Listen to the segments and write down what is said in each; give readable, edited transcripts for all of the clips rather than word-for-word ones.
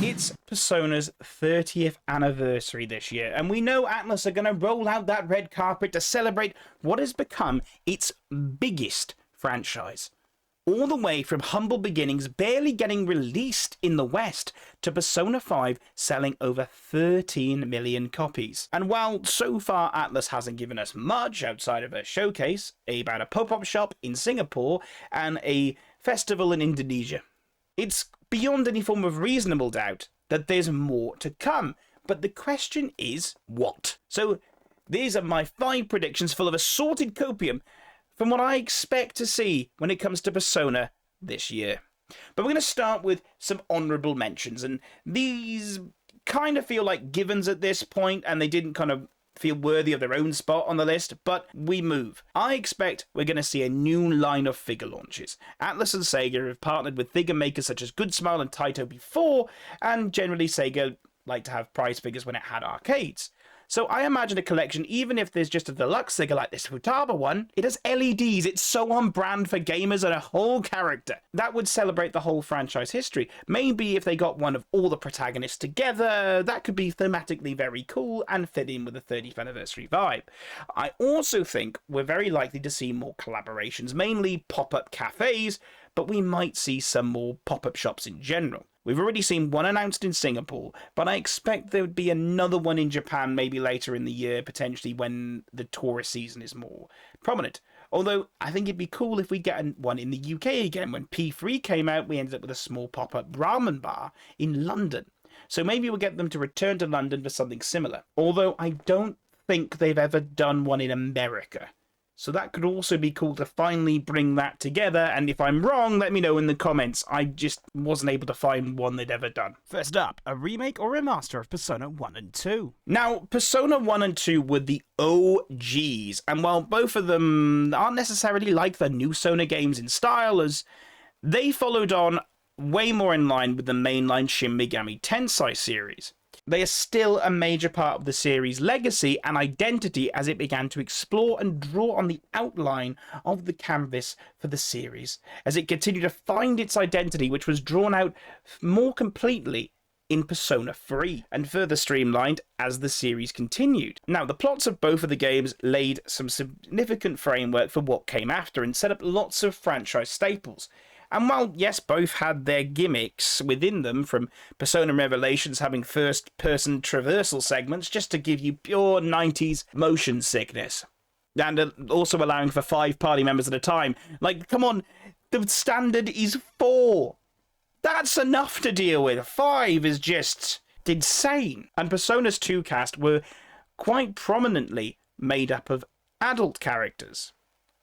It's Persona's 30th anniversary this year, and we know Atlus are going to roll out that red carpet to celebrate what has become its biggest franchise. All the way from humble beginnings, barely getting released in the West, to Persona 5 selling over 13 million copies. And while so far Atlus hasn't given us much outside of a showcase, about a pop-up shop in Singapore, and a festival in Indonesia, it's beyond any form of reasonable doubt that there's more to come. But the question is, what? So these are my 5 predictions full of assorted copium from what I expect to see when it comes to Persona this year. But we're going to start with some honourable mentions, and these kind of feel like givens at this point, and they didn't kind of feel worthy of their own spot on the list, but we move. I expect we're going to see a new line of figure launches. Atlus and Sega have partnered with figure makers such as Good Smile and Taito before, and generally Sega liked to have prize figures when it had arcades. So I imagine a collection, even if there's just a deluxe figure like this Futaba one, it has LEDs, it's so on brand for gamers and a whole character. That would celebrate the whole franchise history. Maybe if they got one of all the protagonists together, that could be thematically very cool and fit in with the 30th anniversary vibe. I also think we're very likely to see more collaborations, mainly pop-up cafes, but we might see some more pop-up shops in general. We've already seen one announced in Singapore, but I expect there would be another one in Japan maybe later in the year, potentially when the tourist season is more prominent. Although, I think it'd be cool if we get one in the UK again. When P3 came out, we ended up with a small pop-up ramen bar in London. So maybe we'll get them to return to London for something similar. Although, I don't think they've ever done one in America. So that could also be cool to finally bring that together, and if I'm wrong, let me know in the comments. I just wasn't able to find one they'd ever done. First up, a remake or remaster of Persona 1 and 2. Now, Persona 1 and 2 were the OGs, and while both of them aren't necessarily like the new Sona games in style, as they followed on way more in line with the mainline Shin Megami Tensei series. They are still a major part of the series' legacy and identity as it began to explore and draw on the outline of the canvas for the series, as it continued to find its identity, which was drawn out more completely in Persona 3, and further streamlined as the series continued. Now, the plots of both of the games laid some significant framework for what came after and set up lots of franchise staples. And while, yes, both had their gimmicks within them, from Persona Revelations having first-person traversal segments just to give you pure 90s motion sickness, and also allowing for 5 party members at a time. Like, come on, the standard is 4. That's enough to deal with. 5 is just insane. And Persona's 2 cast were quite prominently made up of adult characters,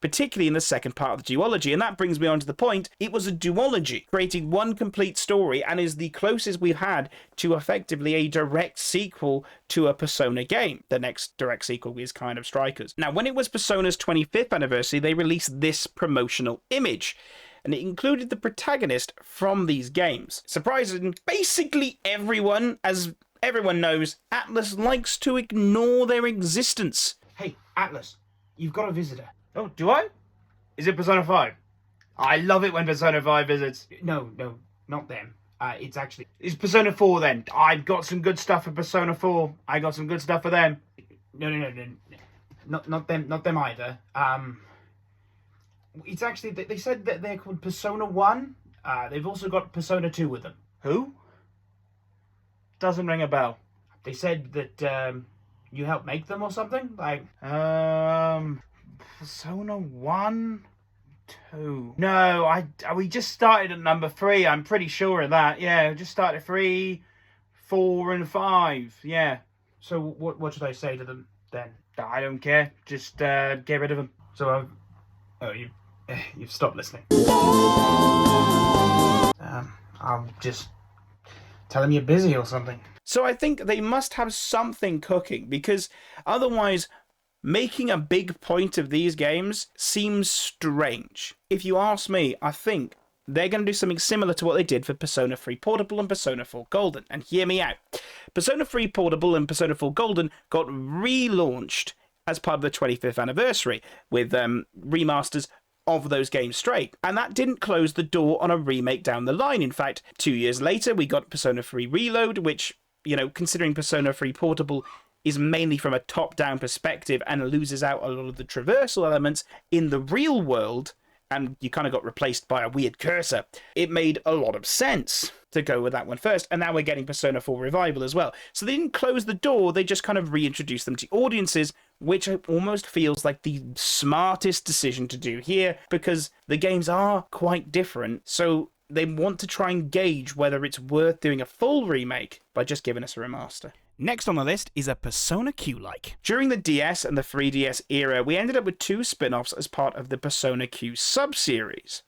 particularly in the second part of the duology, and that brings me on to the point. It was a duology, creating one complete story, and is the closest we've had to effectively a direct sequel to a Persona game. The next direct sequel is kind of Strikers. Now, when it was Persona's 25th anniversary, they released this promotional image, and it included the protagonist from these games. Surprising basically everyone, as everyone knows, Atlus likes to ignore their existence. Hey, Atlus, you've got a visitor. Oh, do I? Is it Persona 5? I love it when Persona 5 visits. No, not them. It's Persona 4 then. I've got some good stuff for Persona 4. I got some good stuff for them. No. Not them either. It's actually, they said that they're called Persona 1. They've also got Persona 2 with them. Who? Doesn't ring a bell. They said that, you helped make them or something? Like, Persona 1, 2. No, we just started at number 3. I'm pretty sure of that. Yeah, we just started 3, 4, and 5. Yeah. So what should I say to them then? I don't care. Just get rid of them. So you've stopped listening. I'll just tell them you're busy or something. So I think they must have something cooking, because otherwise, making a big point of these games seems strange. If you ask me, I think they're going to do something similar to what they did for Persona 3 Portable and Persona 4 Golden. And hear me out. Persona 3 Portable and Persona 4 Golden got relaunched as part of the 25th anniversary with remasters of those games straight. And that didn't close the door on a remake down the line. In fact, 2 years later, we got Persona 3 Reload, which, you know, considering Persona 3 Portable is mainly from a top-down perspective and loses out a lot of the traversal elements in the real world, and you kind of got replaced by a weird cursor, it made a lot of sense to go with that one first. And now we're getting Persona 4 Revival as well. So they didn't close the door, they just kind of reintroduced them to audiences, which almost feels like the smartest decision to do here, because the games are quite different. So they want to try and gauge whether it's worth doing a full remake by just giving us a remaster. Next on the list is a Persona Q-like. During the DS and the 3DS era, we ended up with 2 spin-offs as part of the Persona Q sub-series.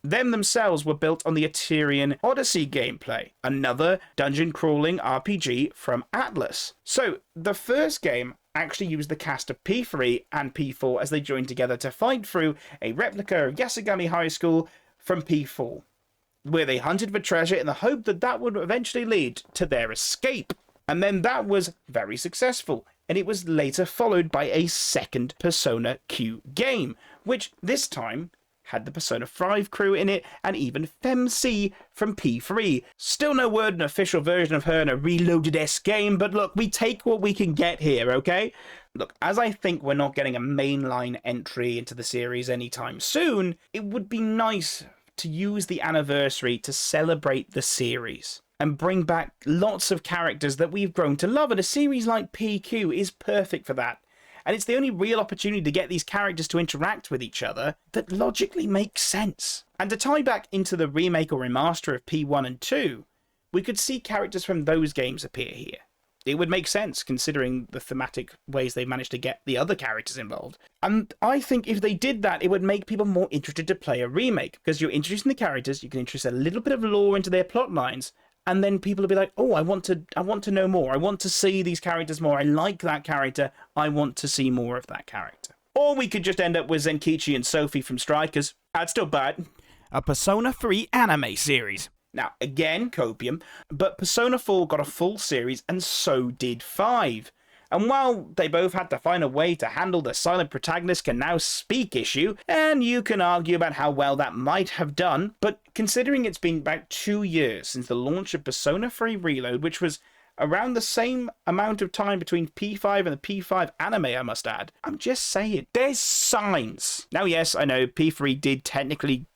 Them themselves were built on the Eterian Odyssey gameplay, another dungeon-crawling RPG from Atlus. So, the first game actually used the cast of P3 and P4 as they joined together to fight through a replica of Yasugami High School from P4, where they hunted for treasure in the hope that that would eventually lead to their escape. And then that was very successful, and it was later followed by a second Persona Q game, which this time had the Persona 5 crew in it, and even FemC from P3. Still no word an official version of her in a reloaded-esque game, but look, we take what we can get here, okay? Look, as I think we're not getting a mainline entry into the series anytime soon, it would be nice to use the anniversary to celebrate the series and bring back lots of characters that we've grown to love, and a series like PQ is perfect for that. And it's the only real opportunity to get these characters to interact with each other that logically makes sense. And to tie back into the remake or remaster of P1 and 2, we could see characters from those games appear here. It would make sense, considering the thematic ways they managed to get the other characters involved. And I think if they did that, it would make people more interested to play a remake, because you're introducing the characters, you can introduce a little bit of lore into their plot lines, and then people will be like, oh, I want to know more. I want to see these characters more. I like that character. I want to see more of that character. Or we could just end up with Zenkichi and Sophie from Strikers. That's still bad. A Persona 3 anime series. Now, again, copium, but Persona 4 got a full series, and so did 5. And while they both had to find a way to handle the silent protagonist can now speak issue, and you can argue about how well that might have done, but considering it's been about 2 years since the launch of Persona 3 Reload, which was around the same amount of time between P5 and the P5 anime, I must add, I'm just saying, there's signs. Now, yes, I know P3 did technically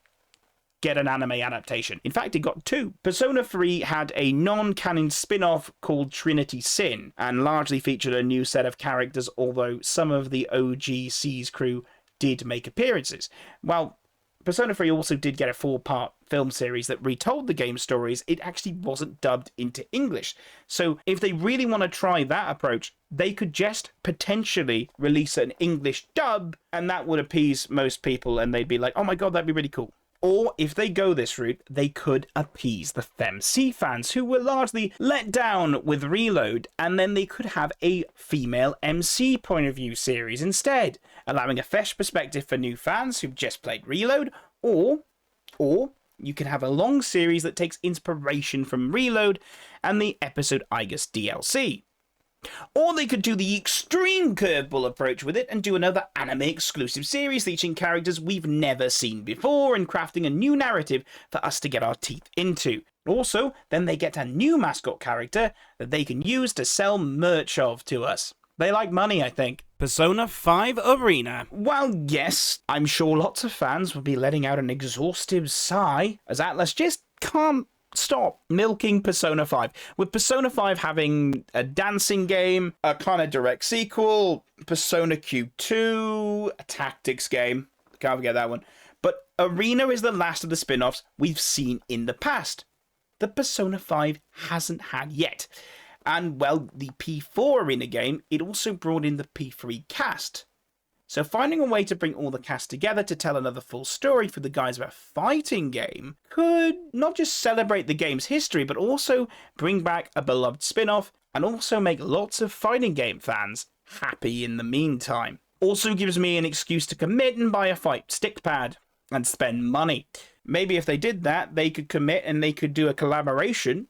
get an anime adaptation. In fact, it got 2. Persona 3 had a non-canon spin-off called Trinity Sin, and largely featured a new set of characters, although some of the OG C's crew did make appearances. While Persona 3 also did get a 4-part film series that retold the game's stories, it actually wasn't dubbed into English. So if they really want to try that approach, they could just potentially release an English dub, and that would appease most people, and they'd be like, oh my god, that'd be really cool. Or, if they go this route, they could appease the FemC fans, who were largely let down with Reload, and then they could have a female MC point of view series instead, allowing a fresh perspective for new fans who've just played Reload, or you can have a long series that takes inspiration from Reload and the episode Igus DLC. Or they could do the extreme curveball approach with it and do another anime exclusive series featuring characters we've never seen before and crafting a new narrative for us to get our teeth into. Also, then they get a new mascot character that they can use to sell merch of to us. They like money, I think. Persona 5 Arena. Well, yes, I'm sure lots of fans will be letting out an exhaustive sigh as Atlus just can't stop milking Persona 5. With Persona 5 having a dancing game, a kind of direct sequel, Persona Q2, a tactics game, can't forget that one. But Arena is the last of the spin-offs we've seen in the past that Persona 5 hasn't had yet. And, well, the P4 Arena game, it also brought in the P3 cast. So finding a way to bring all the cast together to tell another full story for the guise of a fighting game could not just celebrate the game's history, but also bring back a beloved spin-off and also make lots of fighting game fans happy in the meantime. Also gives me an excuse to commit and buy a fight stick pad and spend money. Maybe if they did that, they could commit and they could do a collaboration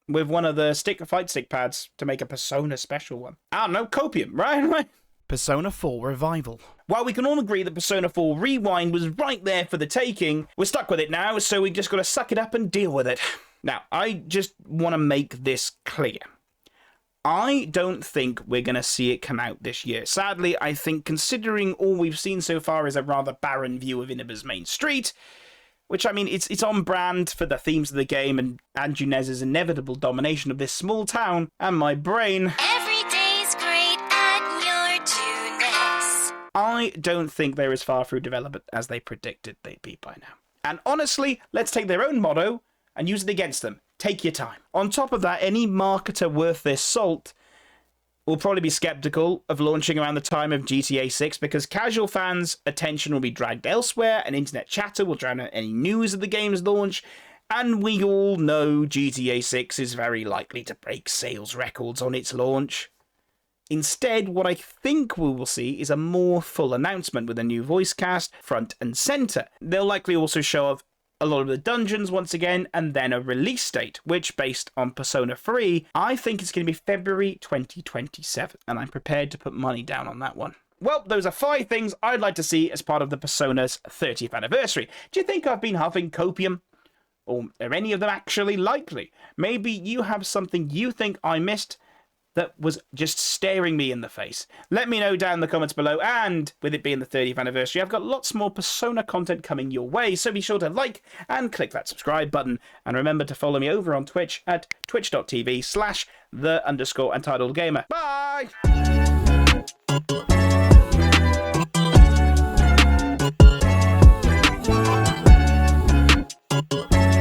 with one of the fight stick pads to make a Persona special one. I don't know, copium, right? Persona 4 Revival. While we can all agree that Persona 4 Rewind was right there for the taking, we're stuck with it now, so we just got to suck it up and deal with it. Now, I just want to make this clear. I don't think we're going to see it come out this year. Sadly, I think considering all we've seen so far is a rather barren view of Inaba's main street, which, I mean, it's on brand for the themes of the game and Anjunez's inevitable domination of this small town and my brain. Every day's great at your tuneness. I don't think they're as far through development as they predicted they'd be by now. And honestly, let's take their own motto and use it against them. Take your time. On top of that, any marketer worth their salt will probably be skeptical of launching around the time of GTA 6 because casual fans' attention will be dragged elsewhere and internet chatter will drown out any news of the game's launch. And we all know GTA 6 is very likely to break sales records on its launch. Instead, what I think we will see is a more full announcement with a new voice cast front and center. They'll likely also show off a lot of the dungeons once again, and then a release date, which, based on Persona 3, I think is going to be February 2027, and I'm prepared to put money down on that one. Well, those are 5 things I'd like to see as part of the Persona's 30th anniversary. Do you think I've been huffing copium? Or are any of them actually likely? Maybe you have something you think I missed that was just staring me in the face. Let me know down in the comments below, and with it being the 30th anniversary, I've got lots more Persona content coming your way, so be sure to like and click that subscribe button, and remember to follow me over on Twitch at twitch.tv/the_entitledgamer. Bye!